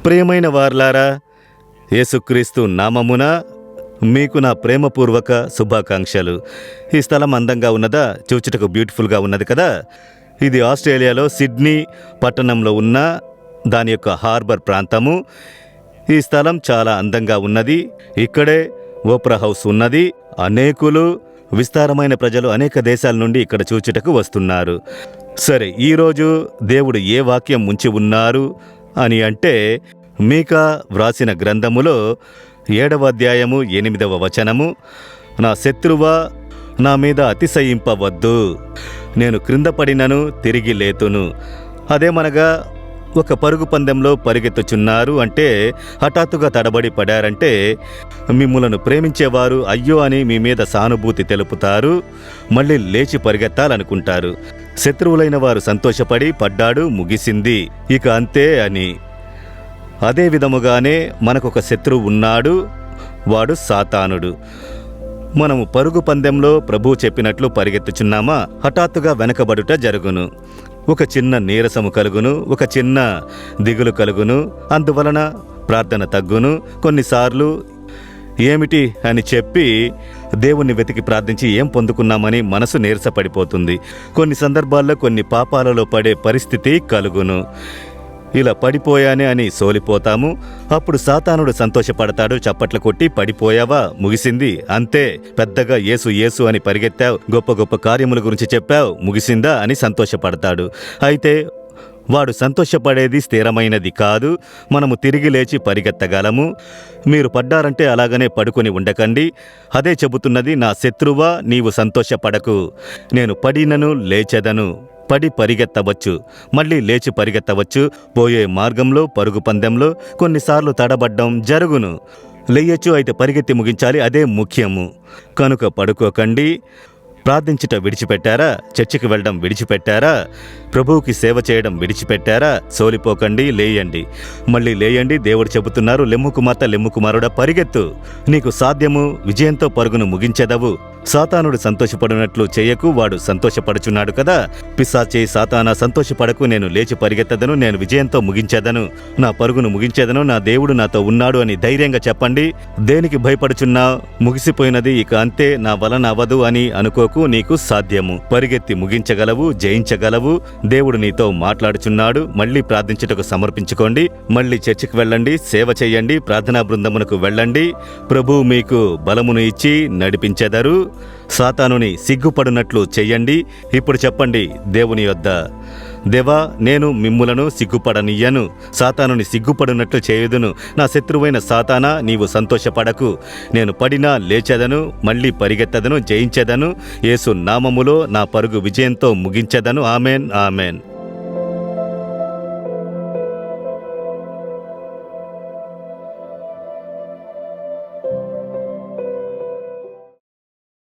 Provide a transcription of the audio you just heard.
ప్రియమైన వారలారా, యేసుక్రీస్తు నామమున మీకు నా ప్రేమపూర్వక శుభాకాంక్షలు. ఈ స్థలం అందంగా ఉన్నదా? చూచుటకు బ్యూటిఫుల్గా ఉన్నది కదా. ఇది ఆస్ట్రేలియాలో సిడ్నీ పట్టణంలో ఉన్న దాని యొక్క హార్బర్ ప్రాంతము. ఈ స్థలం చాలా అందంగా ఉన్నది. ఇక్కడే ఓపెరా హౌస్ ఉన్నది. అనేకులు విస్తారమైన ప్రజలు అనేక దేశాల నుండి ఇక్కడ చూచుటకు వస్తున్నారు. సరే, ఈరోజు దేవుడు ఏ వాక్యం ఉంచి ఉన్నారు అని అంటే, మీకా వ్రాసిన గ్రంథములో 7వ అధ్యాయము 8వ వచనము, నా శత్రువా నా మీద అతిశయింపవద్దు, నేను క్రింద పడినను తిరిగి లేతును. అదేమనగా ఒక పరుగు పందెంలో పరిగెత్తుచున్నారు అంటే, హఠాత్తుగా తడబడి పడారంటే, మిమ్ములను ప్రేమించేవారు అయ్యో అని మీ మీద సానుభూతి తెలుపుతారు, మళ్ళీ లేచి పరిగెత్తాలనుకుంటారు. శత్రువులైన వారు సంతోషపడి పడ్డాడు, ముగిసింది, ఇక అంతే అని. అదే విధముగానే మనకొక శత్రువు ఉన్నాడు, వాడు సాతానుడు. మనము పరుగు పందెంలో ప్రభువు చెప్పినట్లు పరిగెత్తుచున్నామా, హఠాత్తుగా వెనకబడుట జరుగును. ఒక చిన్న నీరసము కలుగును, ఒక చిన్న దిగులు కలుగును. అందువలన ప్రార్థన తగ్గును. కొన్నిసార్లు ఏమిటి అని చెప్పి దేవుణ్ణి వెతికి ప్రార్థించి ఏం పొందుకున్నామని మనసు నీరసపడిపోతుంది. కొన్ని సందర్భాల్లో కొన్ని పాపాలలో పడే పరిస్థితి కలుగును. ఇలా పడిపోయానే అని సోలిపోతాము. అప్పుడు సాతానుడు సంతోషపడతాడు, చప్పట్లు కొట్టి, పడిపోయావా, ముగిసింది, అంతే, పెద్దగా యేసు యేసు అని పరిగెత్తావు, గొప్ప గొప్ప కార్యముల గురించి చెప్పావు, ముగిసిందా అని సంతోషపడతాడు. అయితే వాడు సంతోషపడేది స్థిరమైనది కాదు. మనము తిరిగి లేచి పరిగెత్తగలము. మీరు పడ్డారంటే అలాగనే పడుకొని ఉండకండి. అదే చెబుతున్నది, నా శత్రువా నీవు సంతోషపడకు, నేను పడినను లేచెదను. పడి పరిగెత్తవచ్చు, మళ్ళీ లేచి పరిగెత్తవచ్చు. పోయే మార్గంలో పరుగు పందెంలో కొన్నిసార్లు తడబడ్డం జరుగును. లేయచ్చు, అయితే పరిగెత్తి ముగించాలి, అదే ముఖ్యము. కనుక పడుకోకండి. ప్రార్థించుట విడిచిపెట్టారా? చర్చికి వెళ్ళడం విడిచిపెట్టారా? ప్రభువుకి సేవ చేయడం విడిచిపెట్టారా? సోలిపోకండి, లేయండి, మళ్ళీ లేయండి. దేవుడు చెబుతున్నారు, లెమ్ము కుమార్తె, లెమ్ము కుమారుడా, పరిగెత్తు, నీకు సాధ్యము, విజయంతో పరుగును ముగించెదవు. సాతానుడు సంతోషపడినట్లు చేయకు, వాడు సంతోషపడుచున్నాడు కదా. పిశాచే సాతానా, సంతోషపడకు, నేను లేచి పరిగెత్తదను, నేను విజయంతో ముగించేదను, నా పరుగును ముగించేదను, నా దేవుడు నాతో ఉన్నాడు అని ధైర్యంగా చెప్పండి. దేనికి భయపడుచున్నా? ముగిసిపోయినది, ఇక అంతే, నా వలన అవ్వదు అని అనుకోకు. నీకు సాధ్యము, పరిగెత్తి ముగించగలవు, జయించగలవు. దేవుడు నీతో మాట్లాడుచున్నాడు. మళ్ళీ ప్రార్థించుటకు సమర్పించుకోండి. మళ్ళీ చర్చికి వెళ్ళండి, సేవ చేయండి, ప్రార్థనా బృందమునకు వెళ్ళండి. ప్రభువు మీకు బలమును ఇచ్చి నడిపించెదరు. సాతానుని సిగ్గుపడినట్లు చెయ్యండి. ఇప్పుడు చెప్పండి దేవుని యొద్ద, దేవా, నేను మిమ్ములను సిగ్గుపడనియ్యను, సాతానుని సిగ్గుపడినట్లు చేయుదును. నా శత్రువైన సాతానా, నీవు సంతోషపడకు, నేను పడినా లేచెదను, మళ్ళీ పరిగెత్తదను, జయించెదను. యేసు నామములో నా పరుగు విజయంతో ముగించెదను. Amen, amen.